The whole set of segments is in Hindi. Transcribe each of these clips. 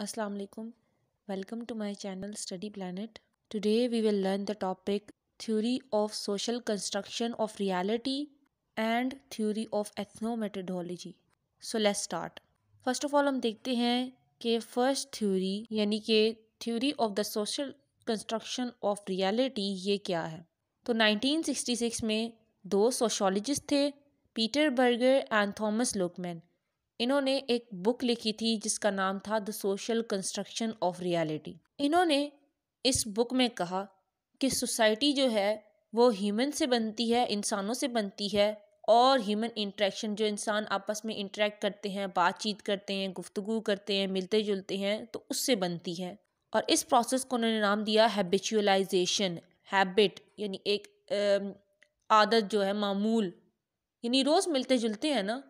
Assalamu alaikum. Welcome to my channel Study Planet. Today we will learn the topic Theory of Social Construction of Reality and Theory of Ethnomethodology. So let's start. First of all हम देखते हैं कि फर्स्ट थ्योरी यानी कि theory of the social construction of reality ये क्या है। तो 1966 में दो सोशोलॉजिस्ट थे, Peter Berger and Thomas Luckmann. इन्होंने एक बुक लिखी थी जिसका नाम था the social construction of reality. इन्होंने इस बुक में कहा कि सोसाइटी जो है वो ह्यूमन से बनती है, इंसानों से बनती है, और ह्यूमन इंटरेक्शन जो इंसान आपस में इंटरेक्ट करते हैं, बातचीत करते हैं, गुफ्तगू करते हैं, मिलते जुलते हैं, तो उससे बनती है। और इस प्रोसेस को उन्होंने नाम दिया हैबिचुअलाइजेशन। हैबिट यानी एक आदत जो है, मामूल, यानी रोज़ मिलते जुलते हैं ना।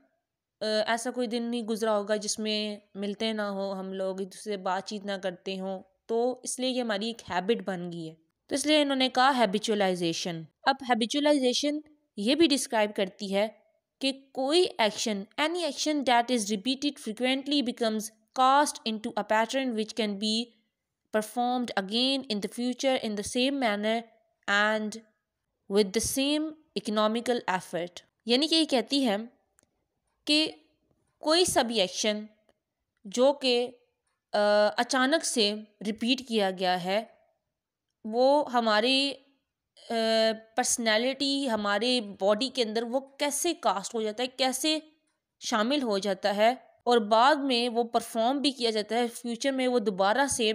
ऐसा कोई दिन नहीं गुजरा होगा जिसमें मिलते ना हो, हम लोग एक दूसरे से बातचीत ना करते हों, तो इसलिए ये हमारी एक हैबिट बन गई है। तो इसलिए इन्होंने कहा हैबिचुअलाइजेशन। अब हैबिचुअलाइजेशन ये भी डिस्क्राइब करती है कि कोई action, any action that is repeated frequently becomes cast into a pattern which can be performed again in the future in the same manner and with the same economical effort. यानी कि ये कहती है कि कोई सा भी एक्शन जो कि अचानक से रिपीट किया गया है, वो हमारी पर्सनैलिटी, हमारे बॉडी के अंदर वो कैसे कास्ट हो जाता है, कैसे शामिल हो जाता है, और बाद में वो परफॉर्म भी किया जाता है। फ्यूचर में वो दोबारा से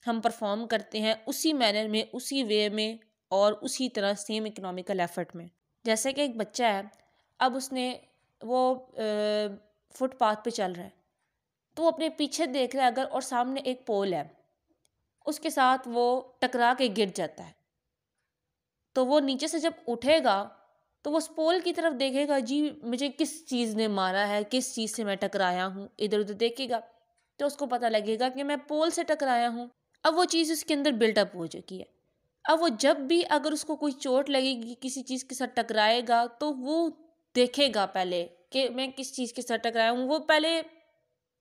हम परफॉर्म करते हैं उसी मैनर में, उसी वे में, और उसी तरह सेम इकोनॉमिकल एफर्ट में। जैसे कि एक बच्चा है, अब उसने वो फुटपाथ पे चल रहा है, तो वो अपने पीछे देख रहा है अगर, और सामने एक पोल है, उसके साथ वो टकरा के गिर जाता है। तो वो नीचे से जब उठेगा तो वो उस पोल की तरफ देखेगा, जी मुझे किस चीज़ ने मारा है, किस चीज़ से मैं टकराया हूँ, इधर उधर देखेगा तो उसको पता लगेगा कि मैं पोल से टकराया हूँ। अब वो चीज़ उसके अंदर बिल्टअप हो चुकी है। अब वो जब भी अगर उसको कोई चोट लगेगी, किसी चीज़ के साथ टकराएगा, तो वो देखेगा पहले कि मैं किस चीज़ के साथ टकराया हूँ। वो पहले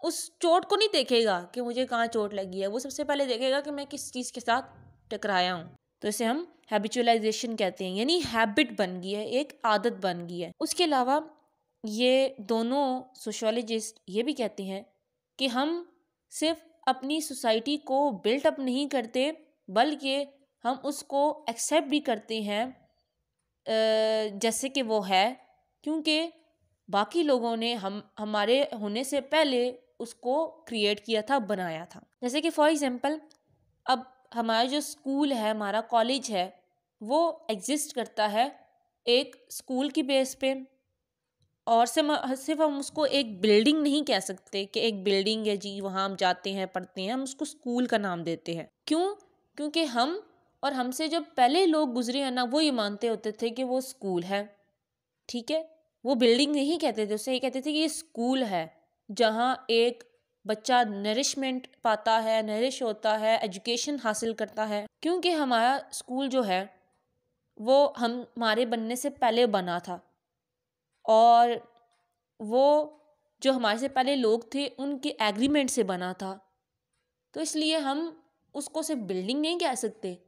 उस चोट को नहीं देखेगा कि मुझे कहाँ चोट लगी है, वो सबसे पहले देखेगा कि मैं किस चीज़ के साथ टकराया हूँ। तो इसे हम हैबिचुअलाइजेशन कहते हैं, यानी हैबिट बन गई है, एक आदत बन गई है। उसके अलावा ये दोनों सोशियोलॉजिस्ट ये भी कहते हैं कि हम सिर्फ अपनी सोसाइटी को बिल्ट अप नहीं करते, बल्कि हम उसको एक्सेप्ट भी करते हैं जैसे कि वो है, क्योंकि बाकी लोगों ने हमारे होने से पहले उसको क्रिएट किया था, बनाया था। जैसे कि फॉर एग्जांपल, अब हमारा जो स्कूल है, हमारा कॉलेज है, वो एग्जिस्ट करता है एक स्कूल की बेस पे, और सिर्फ हम उसको एक बिल्डिंग नहीं कह सकते कि एक बिल्डिंग है जी, वहाँ हम जाते हैं, पढ़ते हैं, हम उसको स्कूल का नाम देते हैं। क्यों? क्योंकि हम और हमसे जो पहले लोग गुजरे हैं ना, वो ये मानते होते थे कि वो स्कूल है। ठीक है, वो बिल्डिंग नहीं कहते थे, उसे ये कहते थे कि ये स्कूल है जहाँ एक बच्चा नरिशमेंट पाता है, नरिश होता है, एजुकेशन हासिल करता है। क्योंकि हमारा स्कूल जो है वो हमारे बनने से पहले बना था, और वो जो हमारे से पहले लोग थे उनके एग्रीमेंट से बना था। तो इसलिए हम उसको सिर्फ बिल्डिंग नहीं कह सकते,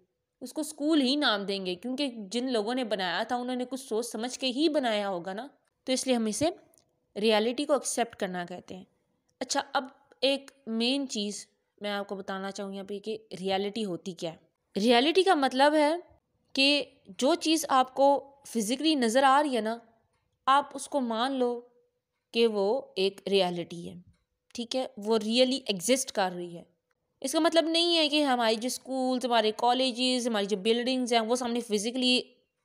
उसको स्कूल ही नाम देंगे, क्योंकि जिन लोगों ने बनाया था उन्होंने कुछ सोच समझ के ही बनाया होगा ना। तो इसलिए हम इसे रियलिटी को एक्सेप्ट करना कहते हैं। अच्छा, अब एक मेन चीज़ मैं आपको बताना चाहूँगी यहाँ पे कि रियलिटी होती क्या है। रियलिटी का मतलब है कि जो चीज़ आपको फिज़िकली नज़र आ रही है ना, आप उसको मान लो कि वो एक रियलिटी है। ठीक है, वो रियली एग्जिस्ट कर रही है। इसका मतलब नहीं है कि हमारी जो स्कूल्स, हमारे कॉलेजेस, हमारी जो बिल्डिंग्स हैं वो सामने फिज़िकली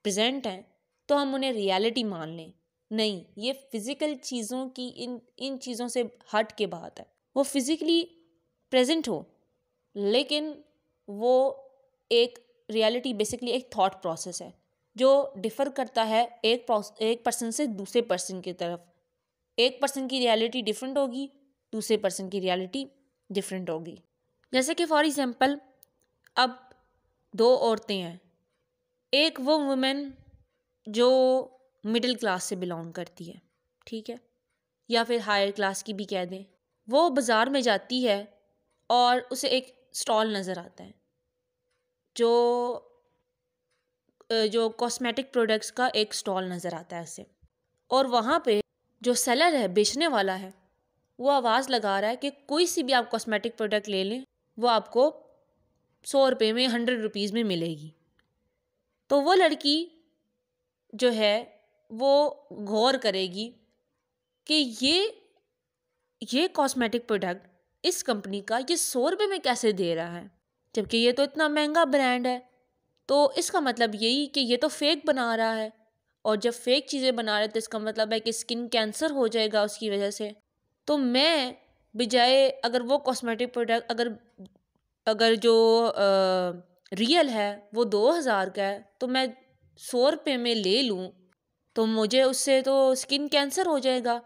प्रेजेंट हैं तो हम उन्हें रियलिटी मान लें। नहीं, ये फिज़िकल चीज़ों की इन इन चीज़ों से हट के बात है। वो फिज़िकली प्रेजेंट हो, लेकिन वो एक रियलिटी बेसिकली एक थॉट प्रोसेस है जो डिफ़र करता है एक पर्सन से दूसरे पर्सन की तरफ। एक पर्सन की रियलिटी डिफरेंट होगी, दूसरे पर्सन की रियलिटी डिफरेंट होगी। जैसे कि फॉर एग्जांपल, अब दो औरतें हैं, एक वो वुमेन जो मिडिल क्लास से बिलोंग करती है, ठीक है, या फिर हायर क्लास की भी कह दें। वो बाज़ार में जाती है और उसे एक स्टॉल नज़र आता है जो कॉस्मेटिक प्रोडक्ट्स का एक स्टॉल नज़र आता है उसे, और वहाँ पे जो सेलर है, बेचने वाला है, वो आवाज़ लगा रहा है कि कोई सी भी आप कॉस्मेटिक प्रोडक्ट ले लें, वो आपको 100 रुपये में, 100 रुपीज़ में मिलेगी। तो वो लड़की जो है वो गौर करेगी कि ये कॉस्मेटिक प्रोडक्ट इस कंपनी का ये 100 रुपये में कैसे दे रहा है, जबकि ये तो इतना महंगा ब्रांड है। तो इसका मतलब यही कि ये तो फेक बना रहा है, और जब फेक चीज़ें बना रहे तो इसका मतलब है कि स्किन कैंसर हो जाएगा उसकी वजह से। तो मैं बजाय, अगर वो कॉस्मेटिक प्रोडक्ट अगर जो रियल है वो 2000 का है, तो मैं 100 रुपये में ले लूँ, तो मुझे उससे तो स्किन कैंसर हो जाएगा।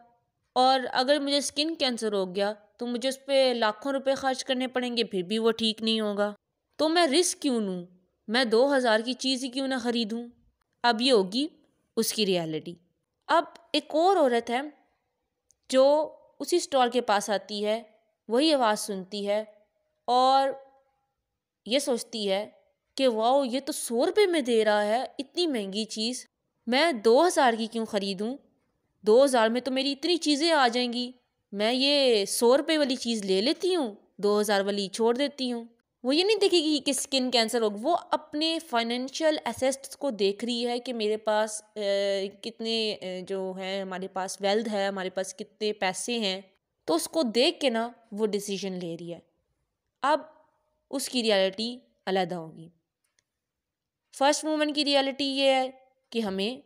और अगर मुझे स्किन कैंसर हो गया तो मुझे उस पर लाखों रुपए खर्च करने पड़ेंगे, फिर भी वो ठीक नहीं होगा। तो मैं रिस्क क्यों लूँ, मैं 2000 की चीज़ ही क्यों ना ख़रीदूँ। अब ये होगी उसकी रियलिटी। अब एक और औरत है जो उसी स्टॉल के पास आती है, वही आवाज़ सुनती है और ये सोचती है कि वाह, ये तो 100 रुपये में दे रहा है, इतनी महंगी चीज़ मैं 2000 की क्यों ख़रीदूँ। 2000 में तो मेरी इतनी चीज़ें आ जाएंगी, मैं ये 100 रुपये वाली चीज़ ले लेती हूँ, 2000 वाली छोड़ देती हूँ। वो ये नहीं देखेगी कि स्किन कैंसर होगा, वो अपने फाइनेंशियल एसेट्स को देख रही है कि मेरे पास कितने जो है, हमारे पास वेल्थ है, हमारे पास कितने पैसे हैं, तो उसको देख के ना वो डिसीजन ले रही है। अब उसकी रियलिटी अलग होगी। फर्स्ट वूमन की रियलिटी ये है कि हमें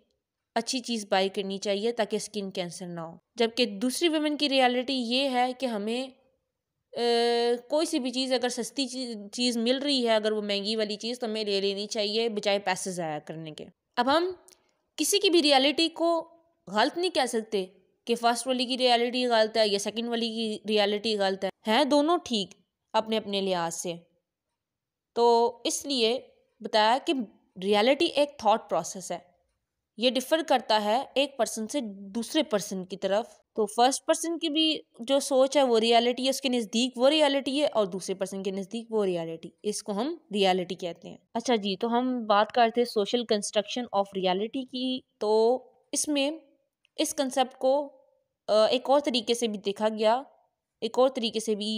अच्छी चीज़ बाई करनी चाहिए ताकि स्किन कैंसर ना हो, जबकि दूसरी वुमेन की रियलिटी ये है कि हमें कोई सी भी चीज़ अगर सस्ती चीज़ मिल रही है, अगर वो महंगी वाली चीज़, तो हमें ले लेनी चाहिए बजाय पैसे ज़ाया करने के। अब हम किसी की भी रियलिटी को गलत नहीं कह सकते कि फर्स्ट वाली की रियलिटी गलत है या सेकंड वाली की रियलिटी गलत है दोनों ठीक अपने अपने लिहाज से। तो इसलिए बताया कि रियलिटी एक थॉट प्रोसेस है, ये डिफ़र करता है एक पर्सन से दूसरे पर्सन की तरफ। तो फर्स्ट पर्सन की भी जो सोच है वो रियलिटी है, उसके नज़दीक वो रियलिटी है, और दूसरे पर्सन के नज़दीक वो रियलिटी, इसको हम रियलिटी कहते हैं। अच्छा जी, तो हम बात करते हैं सोशल कंस्ट्रक्शन ऑफ रियलिटी की। तो इसमें इस कंसेप्ट को एक और तरीके से भी देखा गया, एक और तरीके से भी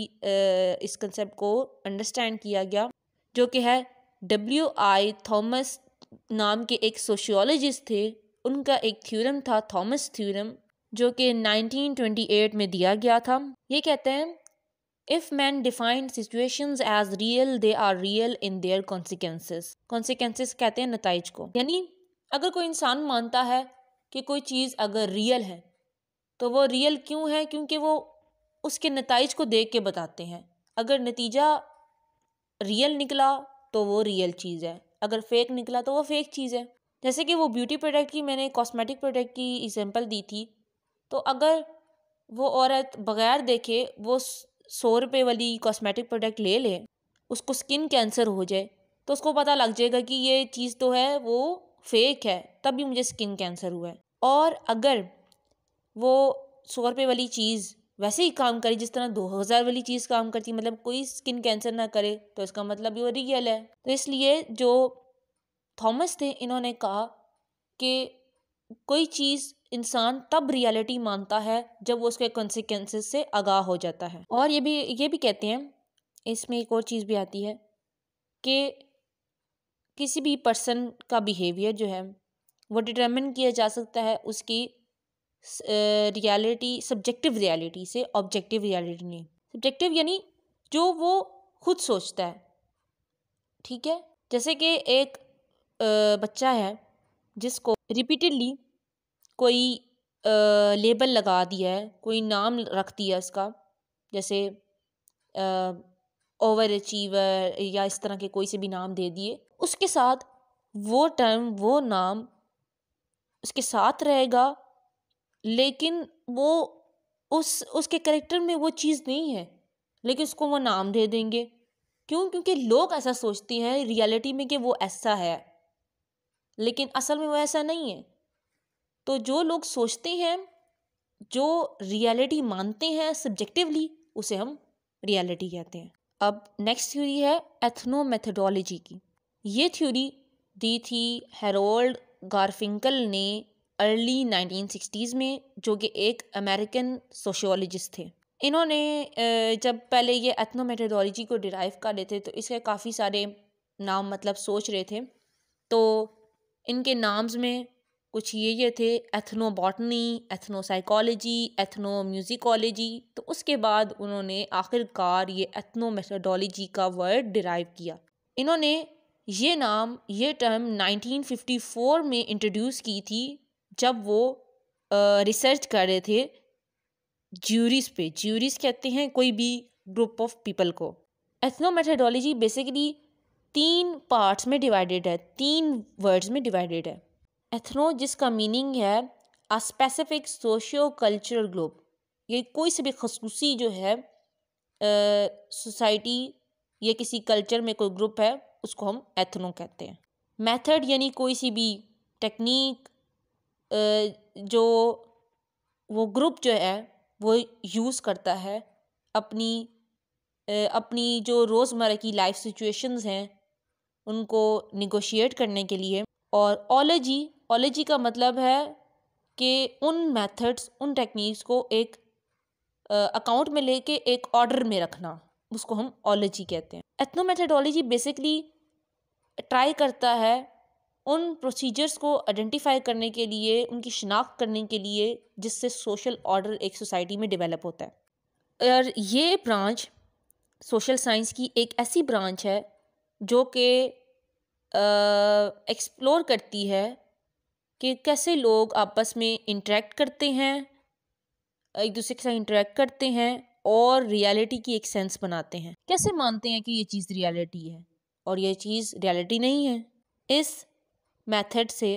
इस कंसेप्ट को अंडरस्टैंड किया गया, जो कि है W.I. थॉमस नाम के एक सोशियोलॉजिस्ट थे। उनका एक थ्योरम था, थॉमस थ्योरम, जो कि 1928 में दिया गया था। ये कहते हैं, if man define situations as real, they are real in their consequences. Consequences कहते हैं नताइज को, यानी अगर कोई इंसान मानता है कि कोई चीज़ अगर रियल है तो वो रियल क्यों है, क्योंकि वो उसके नताइज को देख के बताते हैं। अगर नतीजा रियल निकला तो वो रियल चीज़ है, अगर फेक निकला तो वो फेक चीज़ है। जैसे कि वो ब्यूटी प्रोडक्ट की, मैंने कॉस्मेटिक प्रोडक्ट की एग्जांपल दी थी, तो अगर वो औरत बगैर देखे वो 100 रुपये वाली कॉस्मेटिक प्रोडक्ट ले ले, उसको स्किन कैंसर हो जाए, तो उसको पता लग जाएगा कि ये चीज़ तो है वो फेक है, तभी मुझे स्किन कैंसर हुआ है। और अगर वो 100 रुपये वाली चीज़ वैसे ही काम करे जिस तरह 2000 वाली चीज़ काम करती, मतलब कोई स्किन कैंसर ना करे, तो इसका मतलब वो रियल है। तो इसलिए जो थॉमस थे, इन्होंने कहा कि कोई चीज़ इंसान तब रियलिटी मानता है जब वो उसके कॉन्सिक्वेंसेस से आगाह हो जाता है। और ये भी कहते हैं, इसमें एक और चीज़ भी आती है कि किसी भी पर्सन का बिहेवियर जो है वो डिटरमिन किया जा सकता है उसकी रियलिटी, सब्जेक्टिव रियलिटी से, ऑब्जेक्टिव रियलिटी नहीं। सब्जेक्टिव यानी जो वो खुद सोचता है, ठीक है। जैसे कि एक बच्चा है जिसको रिपीटेडली कोई लेबल लगा दिया है, कोई नाम रख दिया उसका, जैसे ओवर अचीवर या इस तरह के कोई से भी नाम दे दिए, उसके साथ वो टर्म, वो नाम उसके साथ रहेगा, लेकिन वो उसके कैरेक्टर में वो चीज़ नहीं है, लेकिन उसको वो नाम दे देंगे। क्यों? क्योंकि लोग ऐसा सोचते हैं रियलिटी में कि वो ऐसा है, लेकिन असल में वो ऐसा नहीं है। तो जो लोग सोचते हैं, जो रियलिटी मानते हैं सब्जेक्टिवली, उसे हम रियलिटी कहते हैं। अब नेक्स्ट थ्योरी है एथनोमेथोडोलॉजी की। ये थ्योरी दी थी हैरोल्ड गारफिंकल ने अर्ली 1960s में, जो कि एक अमेरिकन सोशियोलॉजिस्ट थे। इन्होंने जब पहले ये एथनोमेथोडोलॉजी को डिराइव कर रहे थे तो इसके काफ़ी सारे नाम मतलब सोच रहे थे। तो इनके नाम्स में कुछ ये थे, एथनोबॉटनी, एथनोसाइकोलॉजी, एथनोम्यूजिकोलॉजी। तो उसके बाद उन्होंने आखिरकार ये एथनोमेथोडोलॉजी का वर्ड डिराइव किया। इन्होंने ये टर्म 1954 में इंट्रोड्यूस की थी, जब वो रिसर्च कर रहे थे ज्यूरीज पे। ज्यूरीज कहते हैं कोई भी ग्रुप ऑफ पीपल को। एथनोमेथोडोलॉजी बेसिकली 3 पार्ट्स में डिवाइडेड है, 3 वर्ड्स में डिवाइडेड है। एथनो जिसका मीनिंग है a specific socio cultural group, ये कोई से भी खसूसी जो है सोसाइटी या किसी कल्चर में कोई ग्रुप है, उसको हम एथनो कहते हैं। मेथड यानी कोई सी भी टेक्निक जो वो ग्रुप जो है वो यूज़ करता है अपनी जो रोज़मर्रा की लाइफ सिचुएशंस हैं उनको निगोशिएट करने के लिए। और ओलॉजी का मतलब है कि उन मेथड्स, उन टेक्निक्स को एक अकाउंट में लेके एक ऑर्डर में रखना, उसको हम ओलॉजी कहते हैं। एथनोमेथोडोलॉजी बेसिकली ट्राई करता है उन प्रोसीजर्स को आइडेंटिफाई करने के लिए, उनकी शिनाख्त करने के लिए, जिससे सोशल ऑर्डर एक सोसाइटी में डेवलप होता है। और ये ब्रांच सोशल साइंस की एक ऐसी ब्रांच है जो कि एक्सप्लोर करती है कि कैसे लोग आपस में इंटरेक्ट करते हैं, एक दूसरे के साथ इंटरेक्ट करते हैं और रियलिटी की एक सेंस बनाते हैं। कैसे मानते हैं कि ये चीज़ रियलिटी है और ये चीज़ रियलिटी नहीं है। इस मेथड से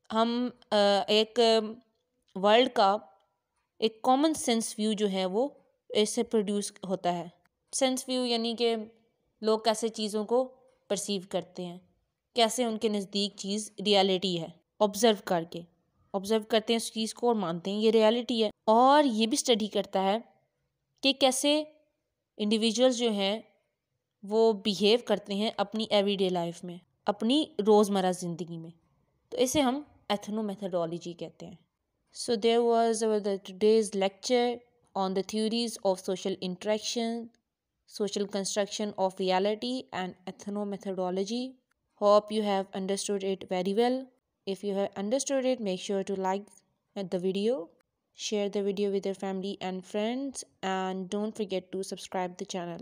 हम एक वर्ल्ड का एक कॉमन सेंस व्यू जो है वो इससे प्रोड्यूस होता है। सेंस व्यू यानी कि लोग कैसे चीज़ों को परसीव करते हैं, कैसे उनके नज़दीक चीज़ रियलिटी है, ऑब्ज़र्व करते हैं उस चीज़ को और मानते हैं ये रियलिटी है। और ये भी स्टडी करता है कि कैसे इंडिविजुअल्स जो हैं वो बिहेव करते हैं अपनी एवरीडे लाइफ में, अपनी रोज़मर्रा ज़िंदगी में। तो इसे हम एथनोमेथोडोलॉजी कहते हैं। So there was today's lecture on the theories of social interaction, social construction of reality and ethnomethodology. Hope you have understood it very well. If you have understood it, make sure to like the video, share the video with your family and friends, and don't forget to subscribe the channel.